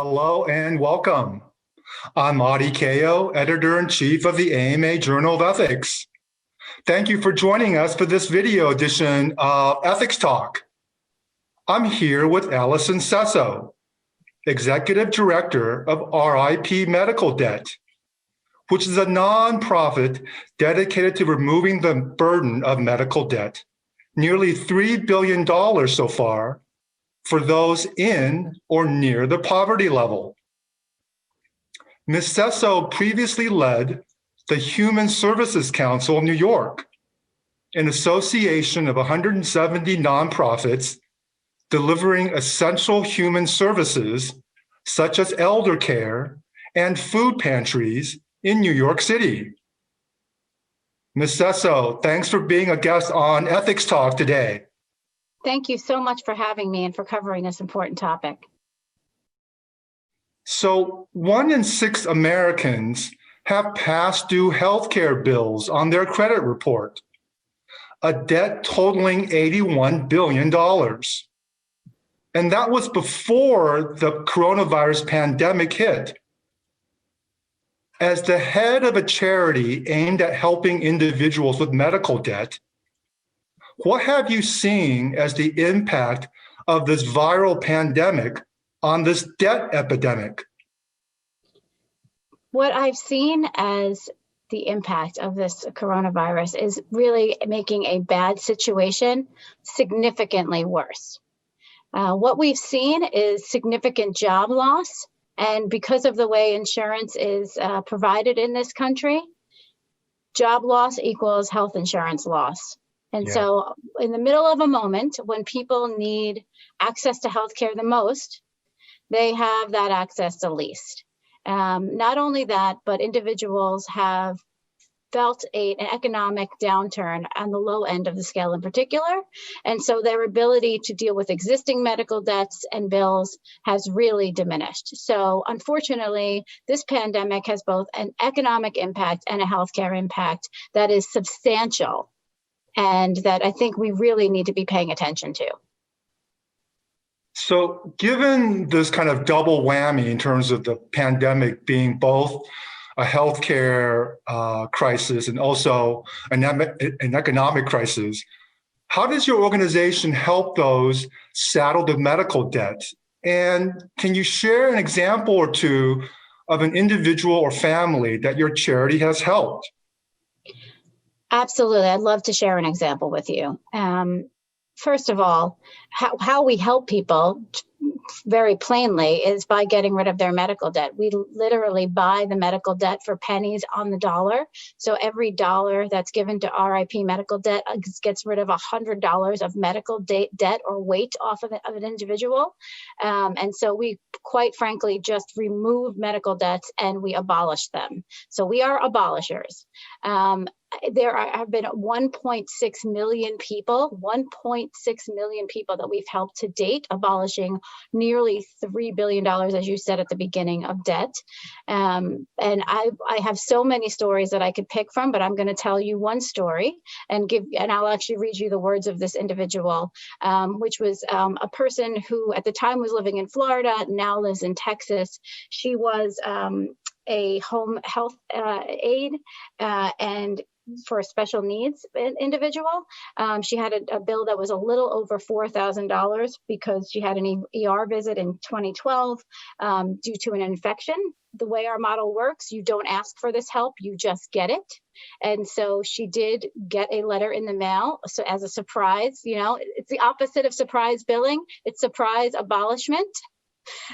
Hello and welcome. I'm Adi Kao, Editor-in-Chief of the AMA Journal of Ethics. Thank you for joining us for this video edition of Ethics Talk. I'm here with Allison Sesso, Executive Director of RIP Medical Debt, which is a nonprofit dedicated to removing the burden of medical debt, nearly $3 billion so far, for those in or near the poverty level. Ms. Sesso previously led the Human Services Council of New York, an association of 170 nonprofits delivering essential human services such as elder care and food pantries in New York City. Ms. Sesso, thanks for being a guest on Ethics Talk today. Thank you so much for having me and for covering this important topic. So 1 in 6 Americans have past due healthcare bills on their credit report, a debt totaling $81 billion. And that was before the coronavirus pandemic hit. As the head of a charity aimed at helping individuals with medical debt, what have you seen as the impact of this viral pandemic on this debt epidemic? What I've seen as the impact of this coronavirus is really making a bad situation significantly worse. What we've seen is significant job loss, and because of the way insurance is provided in this country, job loss equals health insurance loss. And so in the middle of a moment when people need access to healthcare the most, they have that access the least. Not only that, but individuals have felt an economic downturn on the low end of the scale in particular. And so their ability to deal with existing medical debts and bills has really diminished. So unfortunately, this pandemic has both an economic impact and a healthcare impact that is substantial, and that I think we really need to be paying attention to. So given this kind of double whammy in terms of the pandemic being both a healthcare crisis and also an economic crisis, how does your organization help those saddled with medical debt? And can you share an example or two of an individual or family that your charity has helped? Absolutely. I'd love to share an example with you. First of all, how we help people very plainly is by getting rid of their medical debt. We literally buy the medical debt for pennies on the dollar. So every dollar that's given to RIP medical debt gets rid of $100 of medical debt or weight off of an individual. And so we, quite frankly, just remove medical debts and we abolish them. So we are abolishers. There have been 1.6 million people that we've helped to date, abolishing nearly $3 billion, as you said at the beginning, of debt. And I have so many stories that I could pick from, but I'm going to tell you one story and I'll actually read you the words of this individual, which was a person who at the time was living in Florida, now lives in Texas. She was a home health aide and for a special needs individual. She had a bill that was a little over $4,000 because she had an ER visit in 2012 due to an infection. The way our model works, you don't ask for this help, you just get it. And so she did get a letter in the mail. So as a surprise, it's the opposite of surprise billing, it's surprise abolishment.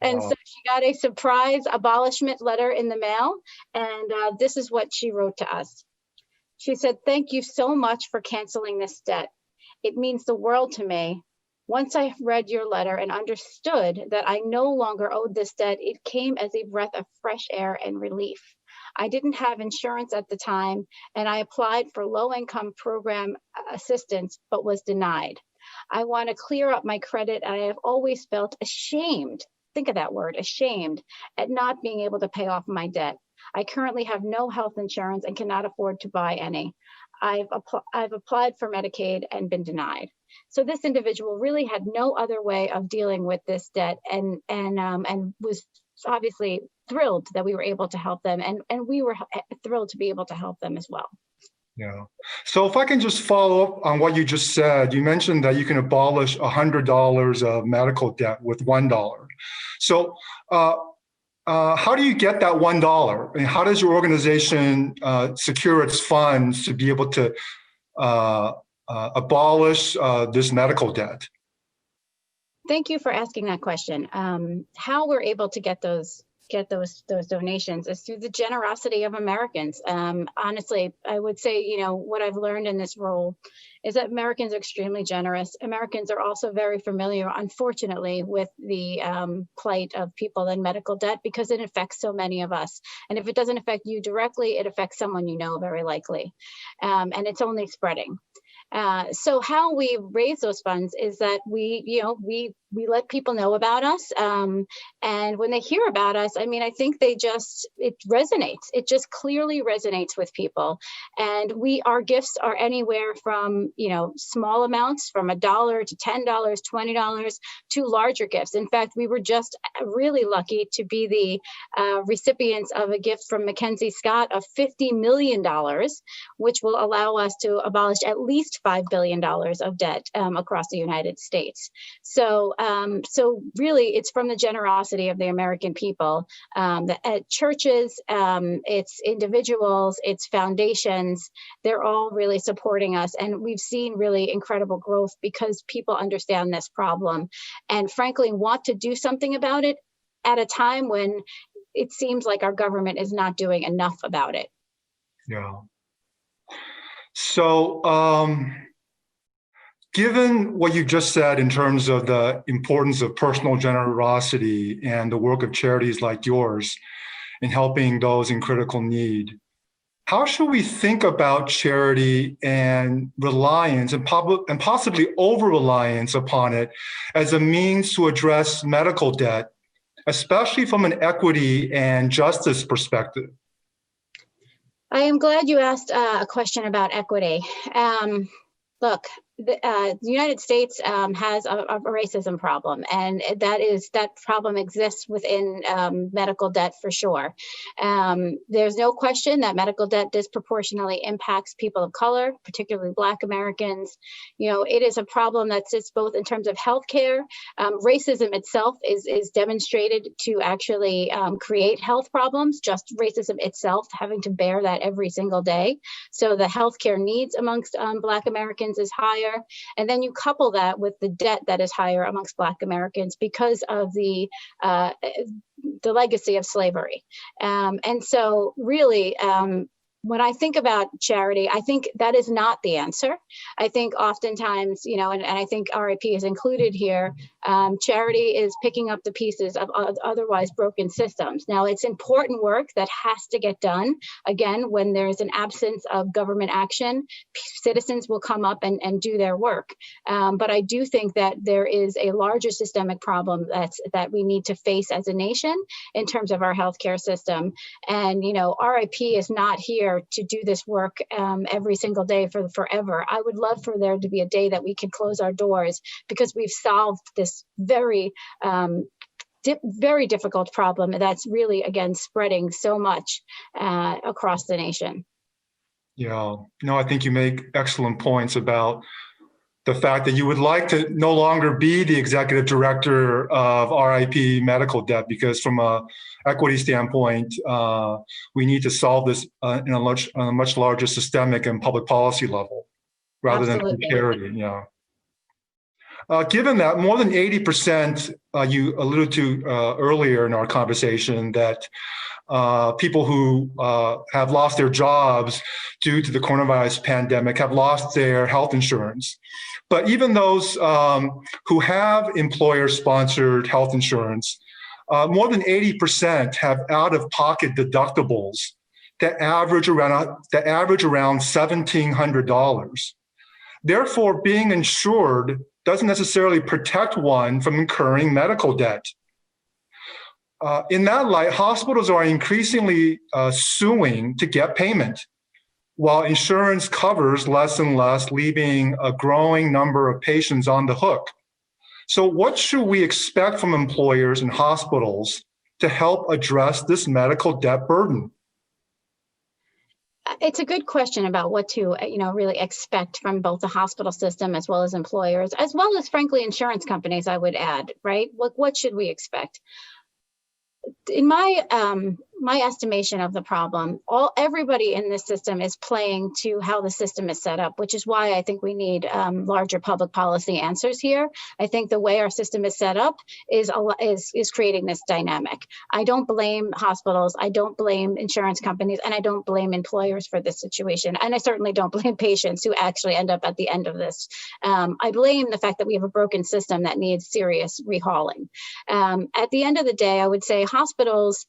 And so she got a surprise abolishment letter in the mail. And this is what she wrote to us. She said, "Thank you so much for canceling this debt. It means the world to me. Once I read your letter and understood that I no longer owed this debt, it came as a breath of fresh air and relief. I didn't have insurance at the time, and I applied for low-income program assistance, but was denied. I want to clear up my credit, and I have always felt ashamed," think of that word, ashamed, "at not being able to pay off my debt. I currently have no health insurance and cannot afford to buy any. I've applied for Medicaid and been denied." So this individual really had no other way of dealing with this debt and was obviously thrilled that we were able to help them, and we were thrilled to be able to help them as well. Yeah. So if I can just follow up on what you just said, you mentioned that you can abolish $100 of medical debt with $1. So how do you get that $1? And how does your organization secure its funds to be able to abolish this medical debt? Thank you for asking that question. How we're able to get those donations is through the generosity of Americans. Honestly, I would say, what I've learned in this role is that Americans are extremely generous. Americans are also very familiar, unfortunately, with the plight of people in medical debt because it affects so many of us. And if it doesn't affect you directly, it affects someone you know very likely. And it's only spreading. So how we raise those funds is that we let people know about us. And when they hear about us, I think it resonates. It just clearly resonates with people. And our gifts are anywhere from, small amounts from $1 to $10, $20 to larger gifts. In fact, we were just really lucky to be the recipients of a gift from Mackenzie Scott of $50 million, which will allow us to abolish at least $5 billion of debt across the United States. So really, it's from the generosity of the American people. At churches, it's individuals, it's foundations. They're all really supporting us. And we've seen really incredible growth because people understand this problem and frankly want to do something about it at a time when it seems like our government is not doing enough about it. Yeah. So, given what you just said in terms of the importance of personal generosity and the work of charities like yours in helping those in critical need, how should we think about charity and reliance and possibly over-reliance upon it as a means to address medical debt, especially from an equity and justice perspective? I am glad you asked a question about equity. Look, the United States has a racism problem, and that problem exists within medical debt for sure. There's no question that medical debt disproportionately impacts people of color, particularly Black Americans. It is a problem that sits both in terms of healthcare. Racism itself is demonstrated to actually create health problems, just racism itself, having to bear that every single day. So the healthcare needs amongst Black Americans is higher. And then you couple that with the debt that is higher amongst Black Americans because of the legacy of slavery. And so really, when I think about charity, I think that is not the answer. I think oftentimes, and I think RIP is included here, charity is picking up the pieces of otherwise broken systems. Now, it's important work that has to get done. Again, when there's an absence of government action, citizens will come up and do their work. But I do think that there is a larger systemic problem that we need to face as a nation in terms of our healthcare system. And, RIP is not here to do this work every single day for forever. I would love for there to be a day that we can close our doors because we've solved this very difficult problem that's really, again, spreading so much across the nation. Yeah, no, I think you make excellent points about the fact that you would like to no longer be the executive director of RIP medical debt, because from a equity standpoint, we need to solve this on a much larger systemic and public policy level rather Absolutely. than charity. Yeah. Given that more than 80%, you alluded to earlier in our conversation, that people who have lost their jobs due to the coronavirus pandemic have lost their health insurance. But even those who have employer-sponsored health insurance, more than 80% have out-of-pocket deductibles that average around $1,700. Therefore, being insured doesn't necessarily protect one from incurring medical debt. In that light, hospitals are increasingly suing to get payment, while insurance covers less and less, leaving a growing number of patients on the hook. So what should we expect from employers and hospitals to help address this medical debt burden? It's a good question about what to, really expect from both the hospital system as well as employers, as well as, frankly, insurance companies, I would add, right? What should we expect? In my estimation of the problem, everybody in this system is playing to how the system is set up, which is why I think we need larger public policy answers here. I think the way our system is set up is creating this dynamic. I don't blame hospitals, I don't blame insurance companies, and I don't blame employers for this situation. And I certainly don't blame patients who actually end up at the end of this. I blame the fact that we have a broken system that needs serious rehauling. At the end of the day, I would say hospitals,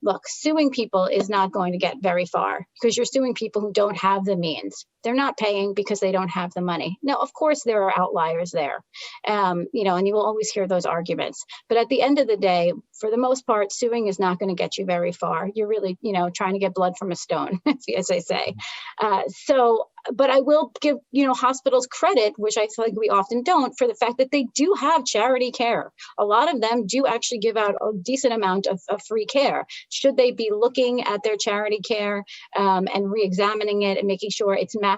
look, suing people is not going to get very far because you're suing people who don't have the means. They're not paying because they don't have the money. Now, of course, there are outliers there, and you will always hear those arguments. But at the end of the day, for the most part, suing is not going to get you very far. You're really, trying to get blood from a stone, as they say. But I will give, hospitals credit, which I feel like we often don't, for the fact that they do have charity care. A lot of them do actually give out a decent amount of free care. Should they be looking at their charity care and re-examining it and making sure it's maximized?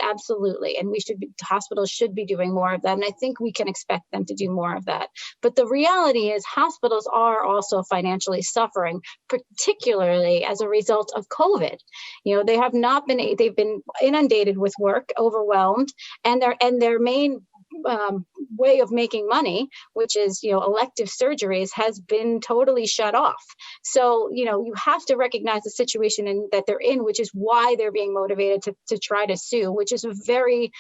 Absolutely. And hospitals should be doing more of that. And I think we can expect them to do more of that. But the reality is hospitals are also financially suffering, particularly as a result of COVID. They have not been, they've been inundated with work, overwhelmed, and their main way of making money, which is, elective surgeries, has been totally shut off. So, you have to recognize the situation that they're in, which is why they're being motivated to try to sue, which is a very,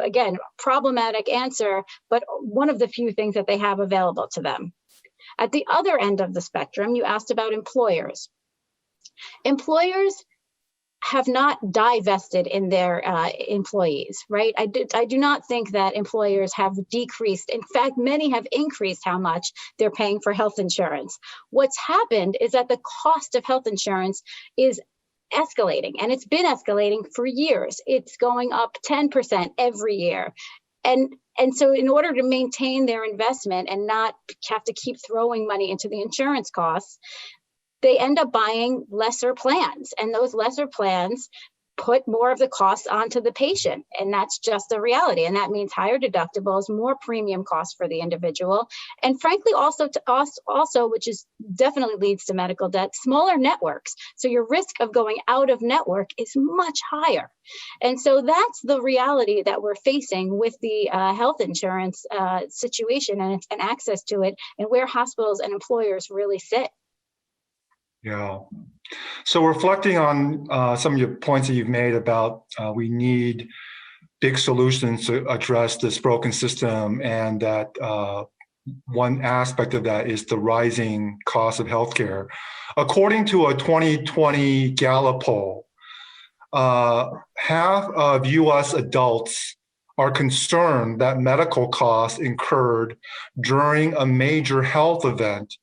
again, problematic answer, but one of the few things that they have available to them. At the other end of the spectrum, you asked about employers. Employers have not divested in their employees, right? I do not think that employers have decreased. In fact, many have increased how much they're paying for health insurance. What's happened is that the cost of health insurance is escalating, and it's been escalating for years. It's going up 10% every year. And so in order to maintain their investment and not have to keep throwing money into the insurance costs, they end up buying lesser plans, and those lesser plans put more of the costs onto the patient. And that's just the reality. And that means higher deductibles, more premium costs for the individual. And frankly, also which is definitely leads to medical debt, smaller networks. So your risk of going out of network is much higher. And so that's the reality that we're facing with the health insurance situation and access to it, and where hospitals and employers really sit. Yeah. So reflecting on some of your points that you've made about we need big solutions to address this broken system, and that one aspect of that is the rising cost of healthcare. According to a 2020 Gallup poll, half of U.S. adults are concerned that medical costs incurred during a major health event,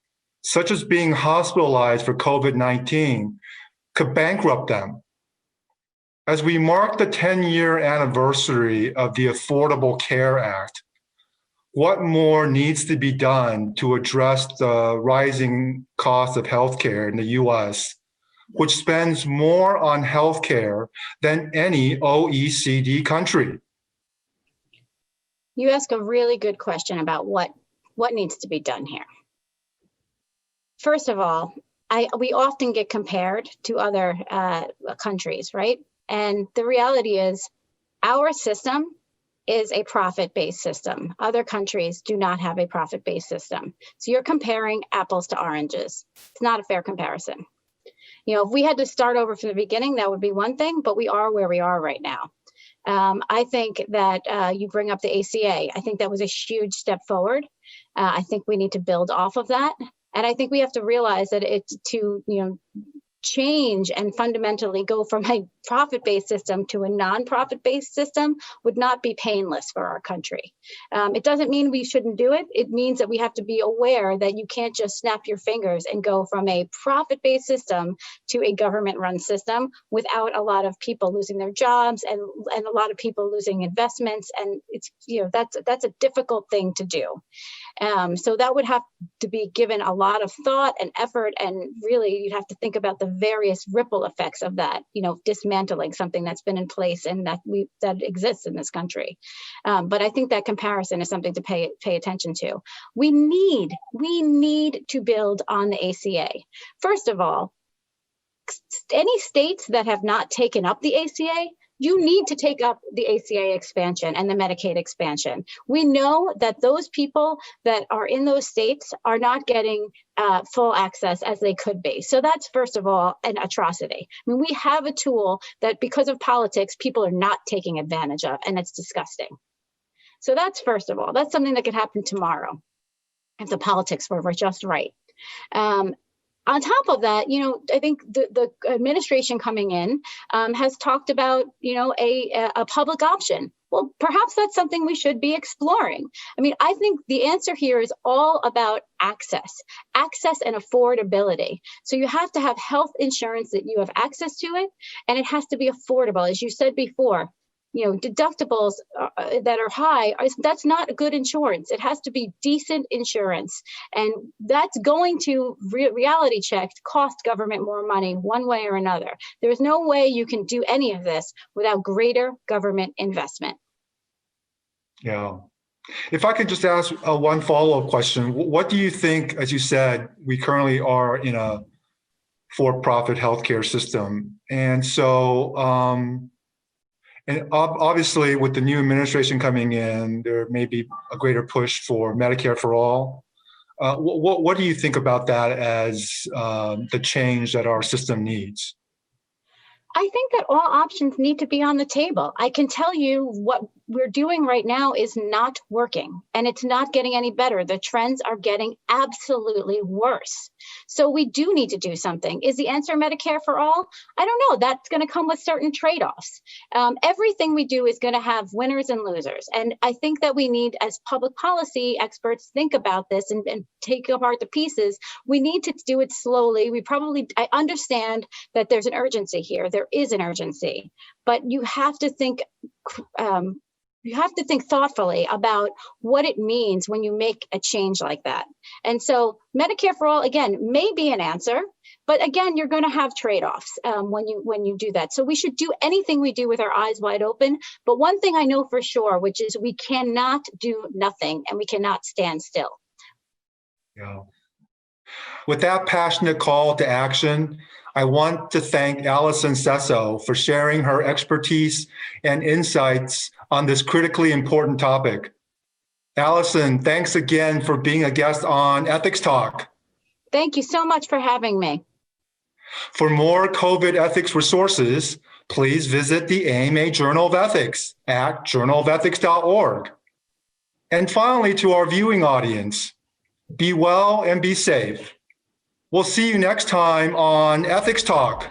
such as being hospitalized for COVID-19, could bankrupt them. As we mark the 10-year anniversary of the Affordable Care Act, what more needs to be done to address the rising cost of healthcare in the U.S., which spends more on healthcare than any OECD country? You ask a really good question about what needs to be done here. First of all, we often get compared to other countries, right? And the reality is our system is a profit-based system. Other countries do not have a profit-based system. So you're comparing apples to oranges. It's not a fair comparison. If we had to start over from the beginning, that would be one thing, but we are where we are right now. I think that you bring up the ACA. I think that was a huge step forward. I think we need to build off of that. And I think we have to realize that to change and fundamentally go from a profit-based system to a non-profit-based system would not be painless for our country. It doesn't mean we shouldn't do it. It means that we have to be aware that you can't just snap your fingers and go from a profit-based system to a government-run system without a lot of people losing their jobs and a lot of people losing investments. And it's, that's a difficult thing to do. So that would have to be given a lot of thought and effort, and really you'd have to think about the various ripple effects of that, dismantling something that's been in place and that exists in this country. But I think that comparison is something to pay attention to. We need to build on the ACA. First of all, any states that have not taken up the ACA, you need to take up the ACA expansion and the Medicaid expansion. We know that those people that are in those states are not getting full access as they could be. So that's, first of all, an atrocity. I mean, we have a tool that, because of politics, people are not taking advantage of, and it's disgusting. So that's, first of all, that's something that could happen tomorrow if the politics were just right. On top of that, I think the administration coming in has talked about, a public option. Well, perhaps that's something we should be exploring. I mean, I think the answer here is all about access and affordability. So you have to have health insurance that you have access to it, and it has to be affordable. As you said before, deductibles that are high, that's not good insurance. It has to be decent insurance. And that's going to reality check cost government more money one way or another. There's no way you can do any of this without greater government investment. Yeah. If I could just ask one follow-up question, what do you think, as you said, we currently are in a for-profit healthcare system. And so, and obviously, with the new administration coming in, there may be a greater push for Medicare for all. What do you think about that as the change that our system needs? I think that all options need to be on the table. I can tell you what we're doing right now is not working, and it's not getting any better. The trends are getting absolutely worse. So we do need to do something. Is the answer Medicare for all? I don't know. That's going to come with certain trade-offs. Everything we do is going to have winners and losers. And I think that we need, as public policy experts, think about this and take apart the pieces. We need to do it slowly. I understand that there's an urgency here. There is an urgency, but you have to think thoughtfully about what it means when you make a change like that. And so Medicare for all, again, may be an answer, but again, you're going to have trade-offs when you do that. So we should do anything we do with our eyes wide open. But one thing I know for sure, which is we cannot do nothing and we cannot stand still. Yeah. With that passionate call to action, I want to thank Allison Sesso for sharing her expertise and insights on this critically important topic. Allison, thanks again for being a guest on Ethics Talk. Thank you so much for having me. For more COVID ethics resources, please visit the AMA Journal of Ethics at journalofethics.org. And finally, to our viewing audience, be well and be safe. We'll see you next time on Ethics Talk.